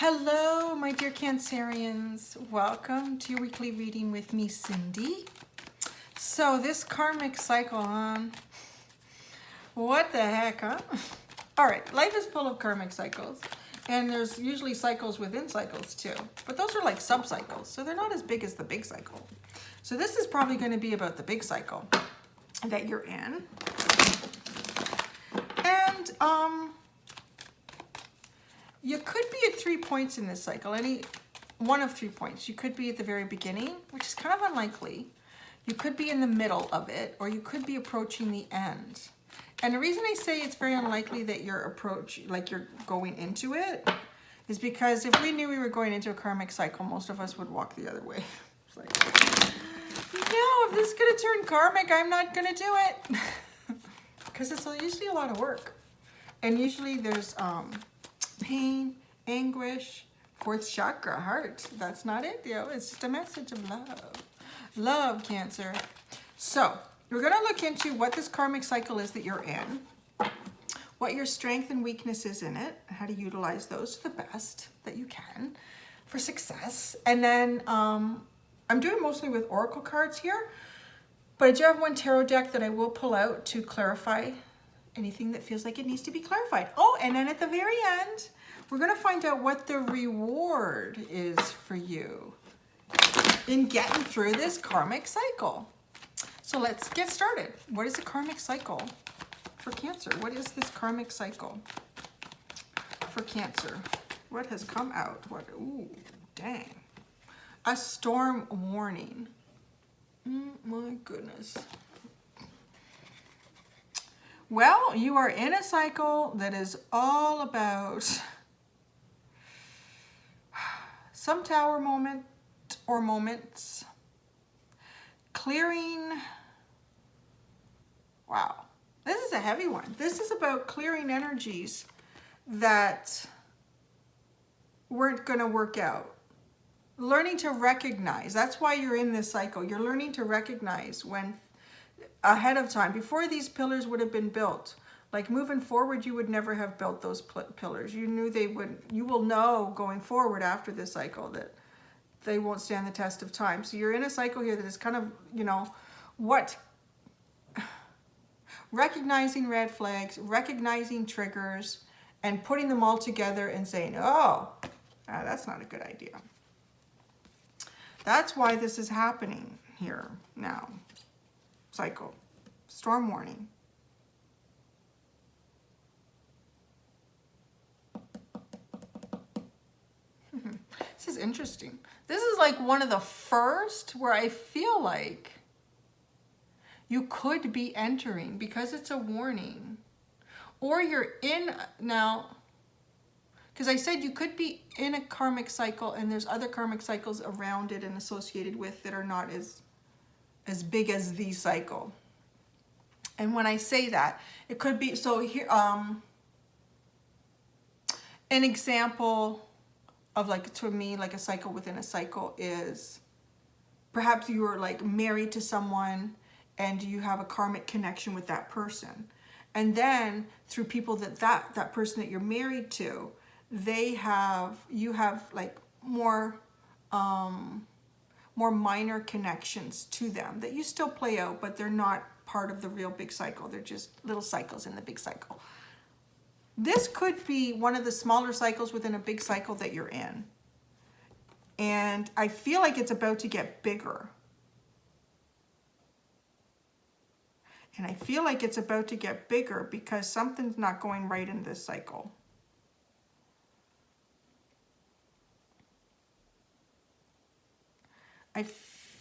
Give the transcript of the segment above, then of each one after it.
Hello, my dear Cancerians. Welcome to your weekly reading with me, Cindy. So this karmic cycle, what the heck, huh? All right, life is full of karmic cycles, and there's usually cycles within cycles too, but those are like sub-cycles, so they're not as big as the big cycle. So this is probably going to be about the big cycle that you're in. And you could be at 3 points in this cycle, any one of 3 points. You could be at the very beginning, which is kind of unlikely. You could be in the middle of it, or you could be approaching the end. And the reason I say it's very unlikely that you're you're going into it, is because if we knew we were going into a karmic cycle, most of us would walk the other way. It's like, no, if this is gonna turn karmic, I'm not gonna do it. Because it's usually a lot of work. And usually there's pain, anguish, fourth chakra, heart. That's not it, it's just a message of love. Love, Cancer. So we're going to look into what this karmic cycle is that you're in, what your strength and weakness is in it, how to utilize those to the best that you can for success. And then I'm doing mostly with oracle cards here, but I do have one tarot deck that I will pull out to clarify anything that feels like it needs to be clarified. Oh, and then at the very end, we're going to find out what the reward is for you in getting through this karmic cycle. So let's get started. What is a karmic cycle for Cancer? What is this karmic cycle for Cancer? What has come out? What? Ooh, dang. A storm warning. My goodness. Well, you are in a cycle that is all about some tower moment or moments, clearing. Wow, this is a heavy one. This is about clearing energies that weren't going to work out. Learning to recognize. That's why you're in this cycle. You're learning to recognize when ahead of time, before these pillars would have been built. Like moving forward, you would never have built those pillars. You knew they would. You will know going forward after this cycle that they won't stand the test of time. So you're in a cycle here that is kind of, recognizing red flags, recognizing triggers, and putting them all together and saying, oh, that's not a good idea. That's why this is happening here now. Cycle. Storm warning. This is interesting. This is like one of the first where I feel like you could be entering, because it's a warning. Or you're in now, because I said you could be in a karmic cycle and there's other karmic cycles around it and associated with that are not as big as the cycle. And when I say that, it could be, so here, an example of like, to me, like a cycle within a cycle is perhaps you were like married to someone and you have a karmic connection with that person. And then through people that person that you're married to, you have like more minor connections to them that you still play out, but they're not part of the real big cycle. They're just little cycles in the big cycle. This could be one of the smaller cycles within a big cycle that you're in. And I feel like it's about to get bigger. And I feel like it's about to get bigger because something's not going right in this cycle.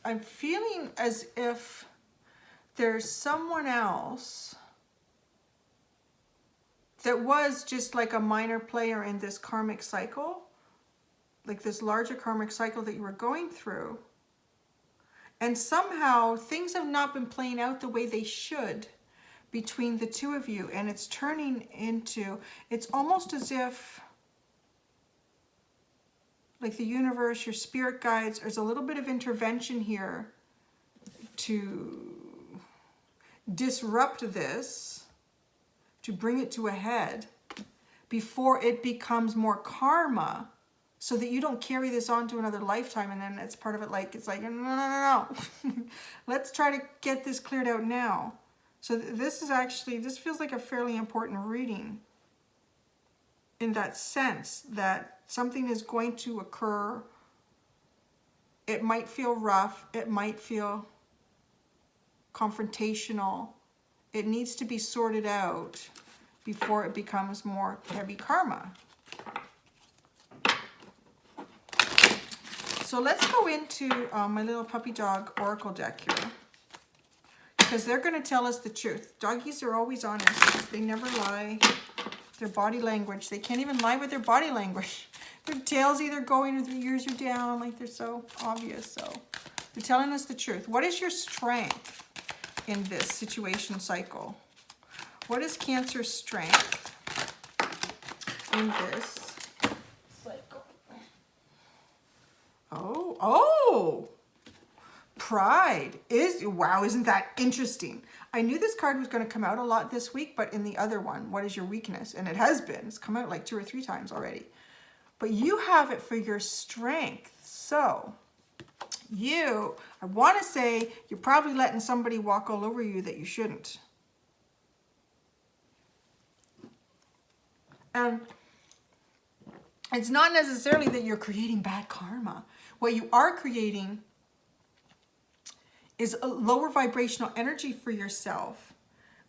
I'm feeling as if there's someone else that was just like a minor player in this karmic cycle, like this larger karmic cycle that you were going through. And somehow things have not been playing out the way they should between the two of you. And it's turning into, it's almost as if like the universe, your spirit guides, there's a little bit of intervention here to disrupt this, to bring it to a head before it becomes more karma so that you don't carry this on to another lifetime and then it's part of it, like, it's like, no. Let's try to get this cleared out now. So this is actually, this feels like a fairly important reading in that sense that something is going to occur. It might feel rough. It might feel confrontational. It needs to be sorted out before it becomes more heavy karma. So let's go into my little puppy dog oracle deck here, because they're going to tell us the truth. Doggies are always honest. They never lie. Their body language. They can't even lie with their body language. Their tail's either going or their ears are down. Like, they're so obvious. So they're telling us the truth. What is your strength in this situation cycle? What is Cancer's strength in this cycle? Oh, pride is, wow, isn't that interesting? I knew this card was going to come out a lot this week, but in the other one, what is your weakness? And it has been. It's come out like 2 or 3 times already. But you have it for your strength. So you, I want to say, you're probably letting somebody walk all over you that you shouldn't. And it's not necessarily that you're creating bad karma. What you are creating is a lower vibrational energy for yourself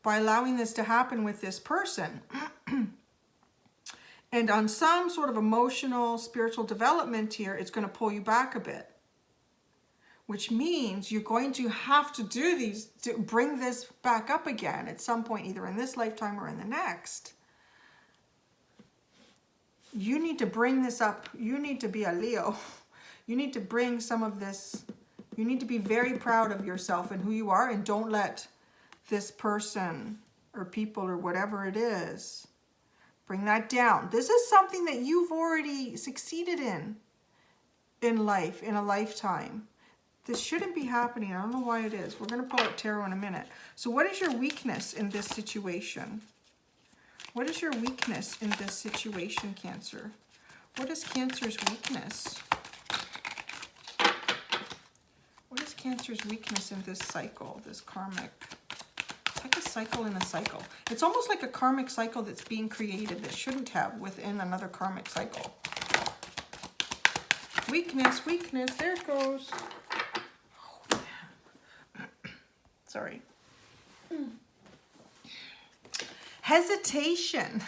by allowing this to happen with this person. And on some sort of emotional, spiritual development here, it's going to pull you back a bit. Which means you're going to have to do these, to bring this back up again at some point, either in this lifetime or in the next. You need to bring this up. You need to be a Leo. You need to bring some of this. You need to be very proud of yourself and who you are, and don't let this person or people or whatever it is bring that down. This is something that you've already succeeded in life, in a lifetime. This shouldn't be happening. I don't know why it is. We're going to pull out tarot in a minute. So what is your weakness in this situation? What is your weakness in this situation, Cancer? What is Cancer's weakness? What is Cancer's weakness in this cycle, this karmic? It's like a cycle in a cycle. It's almost like a karmic cycle that's being created that shouldn't have within another karmic cycle. Weakness, weakness, there it goes. Oh, yeah. Sorry. Hesitation.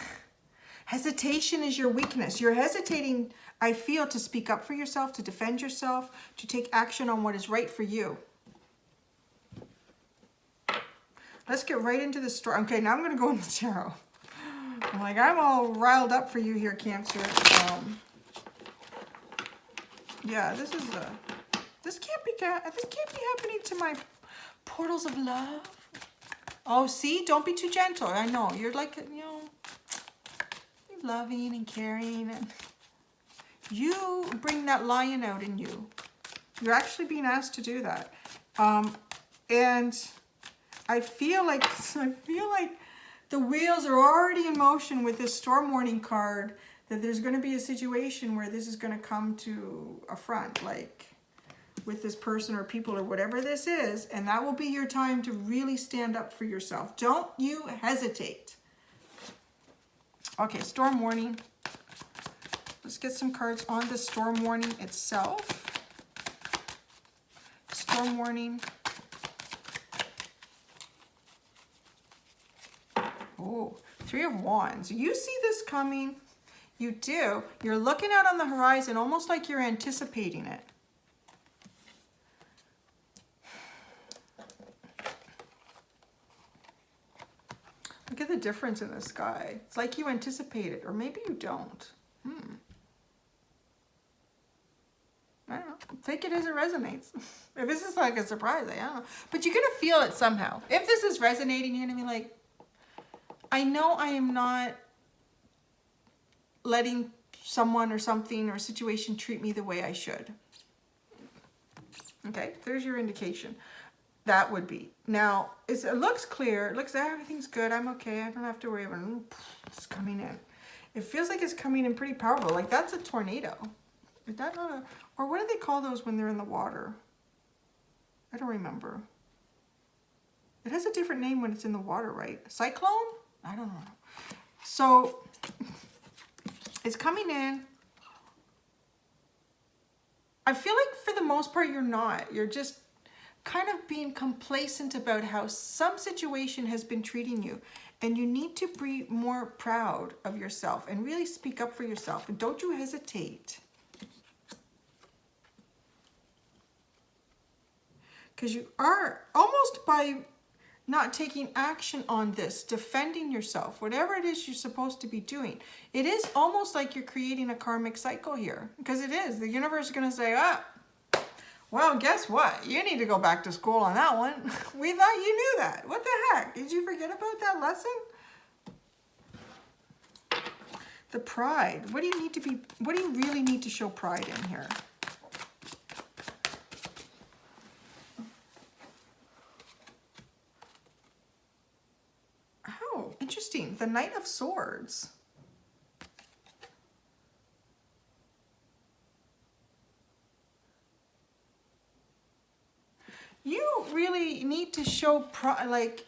Hesitation is your weakness. You're hesitating, I feel, to speak up for yourself, to defend yourself, to take action on what is right for you. Let's get right into the story. Okay, now I'm going to go into tarot. I'm like, I'm all riled up for you here, Cancer. Yeah, this can't be happening to my portals of love. Oh, see, don't be too gentle. I know you're like, you know, you're loving and caring, and you bring that lion out in you. You're actually being asked to do that, and I feel like the wheels are already in motion with this storm warning card. That there's going to be a situation where this is going to come to a front, like with this person or people or whatever this is, and that will be your time to really stand up for yourself. Don't you hesitate. Okay, storm warning. Let's get some cards on the storm warning itself. Storm warning. Oh, 3 of Wands. You see this coming. You do. You're looking out on the horizon almost like you're anticipating it. Look at the difference in the sky. It's like you anticipate it, or maybe you don't. I don't know. Take it as it resonates. If this is like a surprise, I don't know. But you're going to feel it somehow. If this is resonating, you're going to be like, I know I am not letting someone or something or a situation treat me the way I should. Okay, there's your indication. That would be. Now, it looks clear. It looks like everything's good. I'm okay. I don't have to worry about it. It's coming in. It feels like it's coming in pretty powerful. Like that's a tornado. Is that not a, or what do they call those when they're in the water? I don't remember. It has a different name when it's in the water, right? Cyclone? I don't know. So it's coming in. I feel like for the most part, you're not. You're just kind of being complacent about how some situation has been treating you. And you need to be more proud of yourself and really speak up for yourself. And don't you hesitate. Because you are almost by not taking action on this, defending yourself, whatever it is you're supposed to be doing. It is almost like you're creating a karmic cycle here. Because it is. The universe is going to say, ah, well, guess what? You need to go back to school on that one. We thought you knew that. What the heck? Did you forget about that lesson? The pride. What do you need to be, what do you really need to show pride in here? Oh, interesting. The Knight of Swords. You really need to show pride, like,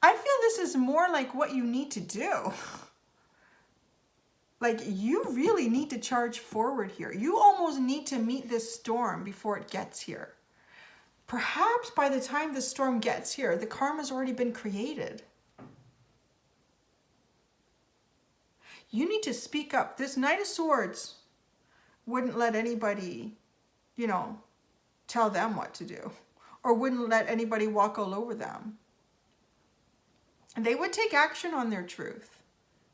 I feel this is more like what you need to do. Like, you really need to charge forward here. You almost need to meet this storm before it gets here. Perhaps by the time the storm gets here, the karma's already been created. You need to speak up. This Knight of Swords wouldn't let anybody, you know, tell them what to do, or wouldn't let anybody walk all over them. And they would take action on their truth.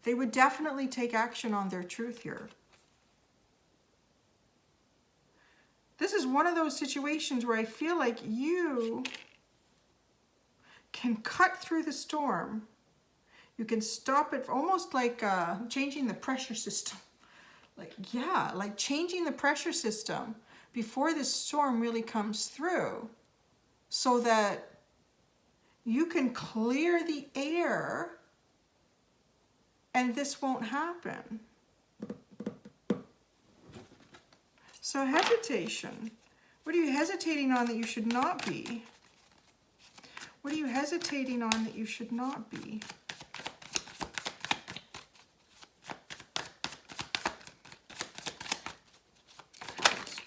They would definitely take action on their truth here. This is one of those situations where I feel like you can cut through the storm. You can stop it, almost like changing the pressure system. Like, yeah, like changing the pressure system before this storm really comes through, so that you can clear the air and this won't happen. So hesitation. What are you hesitating on that you should not be? What are you hesitating on that you should not be?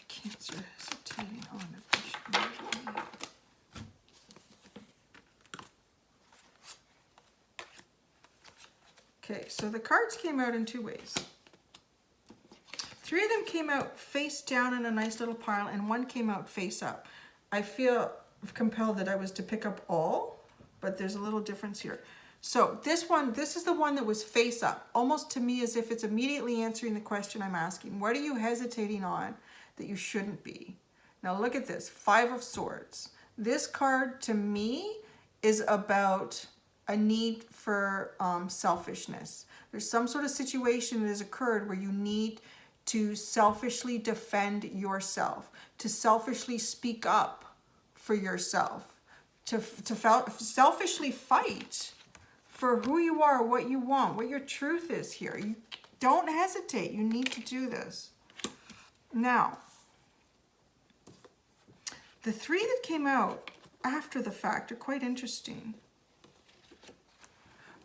Cancer, hesitating on that you should not be. Okay, so the cards came out in two ways. Three of them came out face down in a nice little pile, and one came out face up. I feel compelled that I was to pick up all, but there's a little difference here. So this one, this is the one that was face up, almost to me as if it's immediately answering the question I'm asking. What are you hesitating on that you shouldn't be? Now look at this, Five of Swords. This card to me is about a need for selfishness. There's some sort of situation that has occurred where you need to selfishly defend yourself, to selfishly speak up for yourself, to selfishly fight for who you are, what you want, what your truth is here. You don't hesitate. You need to do this. Now, the three that came out after the fact are quite interesting.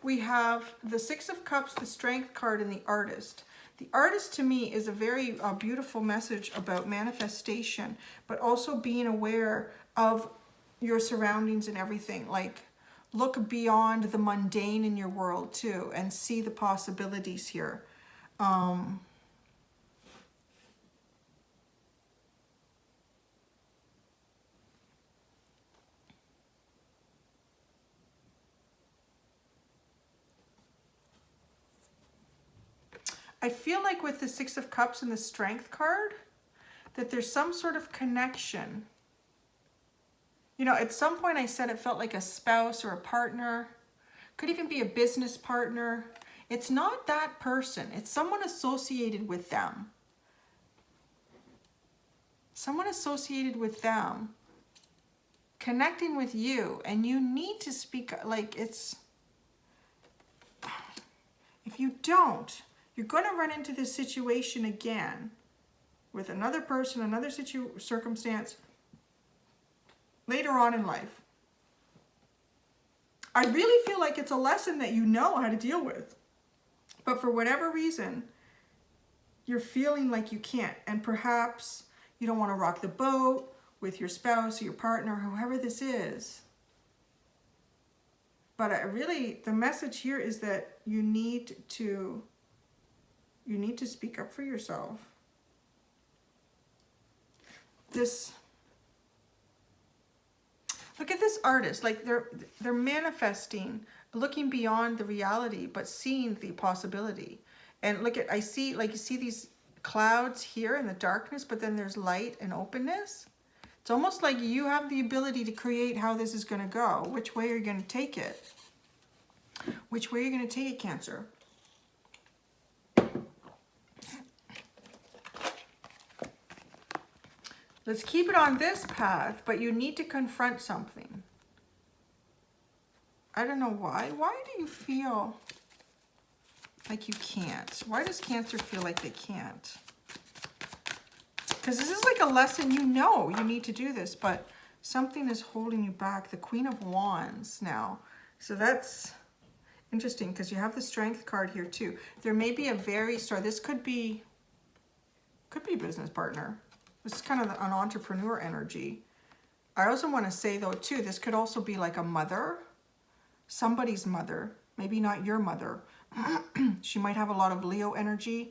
We have the Six of Cups, the Strength card, and the Artist. The Artist to me is a very beautiful message about manifestation, but also being aware of your surroundings and everything. Like, look beyond the mundane in your world too, and see the possibilities here. I feel like with the Six of Cups and the Strength card, that there's some sort of connection. You know, at some point I said it felt like a spouse or a partner. Could even be a business partner. It's not that person. It's someone associated with them. Someone associated with them connecting with you, and you need to speak, like, it's, if you don't, you're going to run into this situation again with another person, another circumstance later on in life. I really feel like it's a lesson that you know how to deal with. But for whatever reason, you're feeling like you can't. And perhaps you don't want to rock the boat with your spouse or your partner, whoever this is. But the message here is that you need to speak up for yourself. Look at this artist, like they're manifesting, looking beyond the reality, but seeing the possibility. And look at, I see, like you see these clouds here in the darkness, but then there's light and openness. It's almost like you have the ability to create how this is going to go, which way are you going to take it? Which way are you going to take it, Cancer? Let's keep it on this path, but you need to confront something. I don't know why. Why do you feel like you can't? Why does Cancer feel like they can't? Because this is like a lesson, you know you need to do this, but something is holding you back. The Queen of Wands now. So that's interesting because you have the Strength card here too. There may be a this could be a business partner. This is kind of an entrepreneur energy. I also want to say though too, this could also be like a mother, somebody's mother, maybe not your mother. She might have a lot of Leo energy.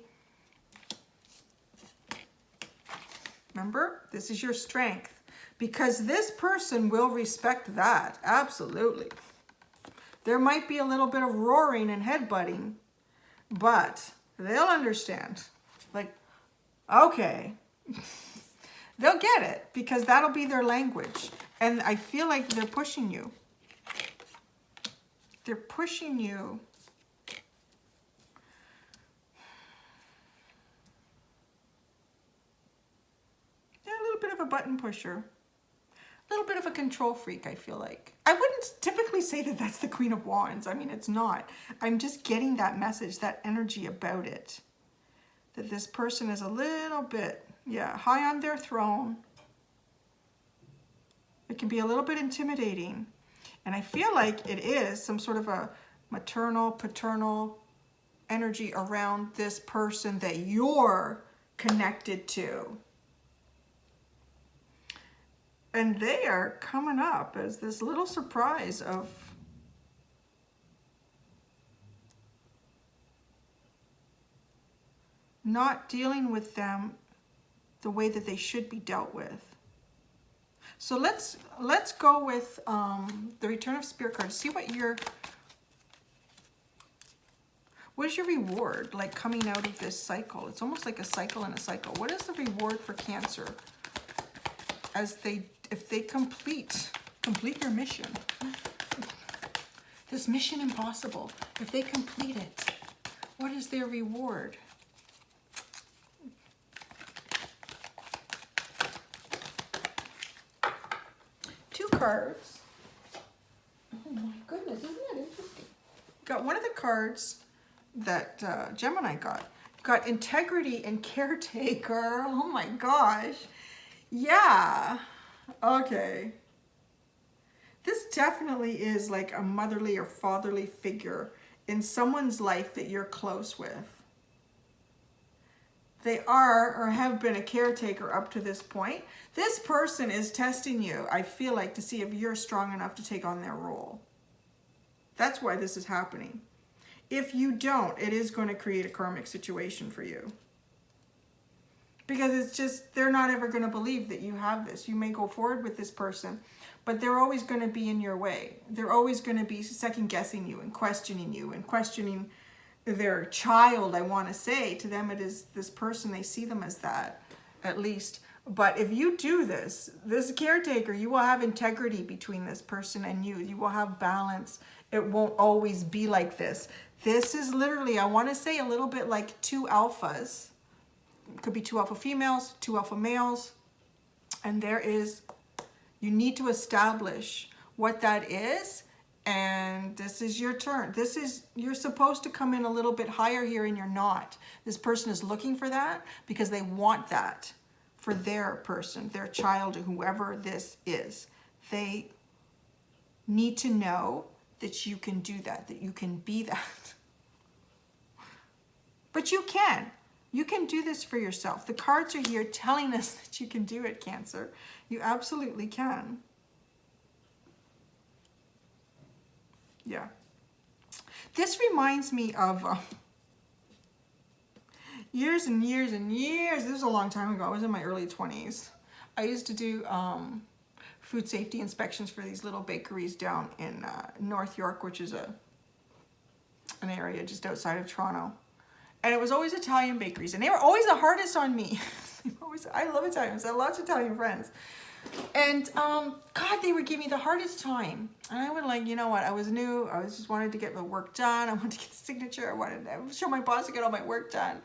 Remember, this is your strength because this person will respect that. Absolutely. There might be a little bit of roaring and headbutting, but they'll understand. Like, okay. They'll get it because that'll be their language. And I feel like they're pushing you. They're pushing you. They're a little bit of a button pusher. A little bit of a control freak, I feel like. I wouldn't typically say that that's the Queen of Wands. I mean, it's not. I'm just getting that message, that energy about it. That this person is a little bit, yeah, high on their throne. It can be a little bit intimidating. And I feel like it is some sort of a maternal, paternal energy around this person that you're connected to. And they are coming up as this little surprise of not dealing with them the way that they should be dealt with. So let's go with the Return of Spirit card. See what is your reward like coming out of this cycle? It's almost like a cycle in a cycle. What is the reward for Cancer as if they complete your mission? This mission impossible. If they complete it, what is their reward? Cards. Oh my goodness, isn't that interesting? Got one of the cards that Gemini got integrity and caretaker. Oh my gosh. Yeah. Okay. This definitely is like a motherly or fatherly figure in someone's life that you're close with. They are or have been a caretaker up to this point. This person is testing you, I feel like, to see if you're strong enough to take on their role. That's why this is happening. If you don't, it is going to create a karmic situation for you. Because it's just, they're not ever going to believe that you have this. You may go forward with this person, but they're always going to be in your way. They're always going to be second guessing you and questioning their child, I want to say. To them it is this person, they see them as that, at least. But if you do this caretaker, you will have integrity between this person and you. You will have balance. It won't always be like this. This is literally, I want to say, a little bit like two alphas. It could be two alpha females, two alpha males. And you need to establish what that is And this is your turn. You're supposed to come in a little bit higher here and you're not. This person is looking for that because they want that for their person, their child, or whoever this is. They need to know that you can do that you can be that. But you can. You can do this for yourself. The cards are here telling us that you can do it, Cancer. You absolutely can. Yeah. This reminds me of years and years and years. This was a long time ago. I was in my early 20s. I used to do food safety inspections for these little bakeries down in North York, which is an area just outside of Toronto. And it was always Italian bakeries, and they were always the hardest on me. I love Italians. I have lots of Italian friends. And God, they would give me the hardest time. And I would like, you know what? I was new. I was just wanted to get my work done. I wanted to get the signature. I wanted to show my boss to get all my work done.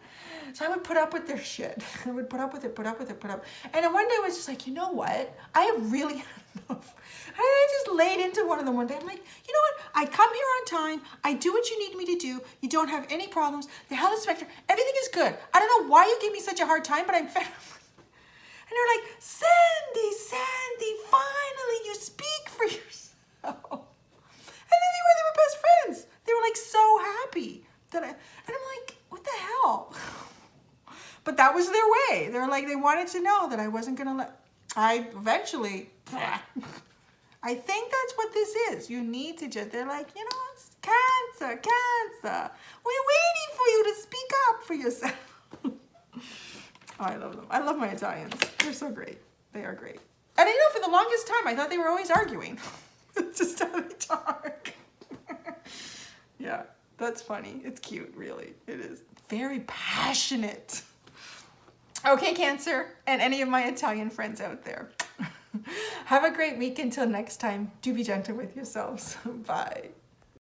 So I would put up with their shit. I would put up with it, put up with it, put up. And then one day I was just like, you know what? I have really had enough. And I just laid into one of them one day. I'm like, you know what? I come here on time. I do what you need me to do. You don't have any problems. The health inspector, everything is good. I don't know why you gave me such a hard time, but I'm fed up. And they're like, Sandy, finally you speak for yourself. And then they were best friends. They were like so happy that and I'm like, what the hell? But that was their way. They're like, they wanted to know that I wasn't gonna eventually, I think that's what this is. You need to just, they're like, you know, it's Cancer. We're waiting for you to speak up for yourself. Oh, I love them. I love my Italians. They're so great. They are great. And I know for the longest time, I thought they were always arguing. It's just how they talk. Yeah, that's funny. It's cute, really. It is. Very passionate. Okay, Cancer, and any of my Italian friends out there. Have a great week until next time. Do be gentle with yourselves. Bye.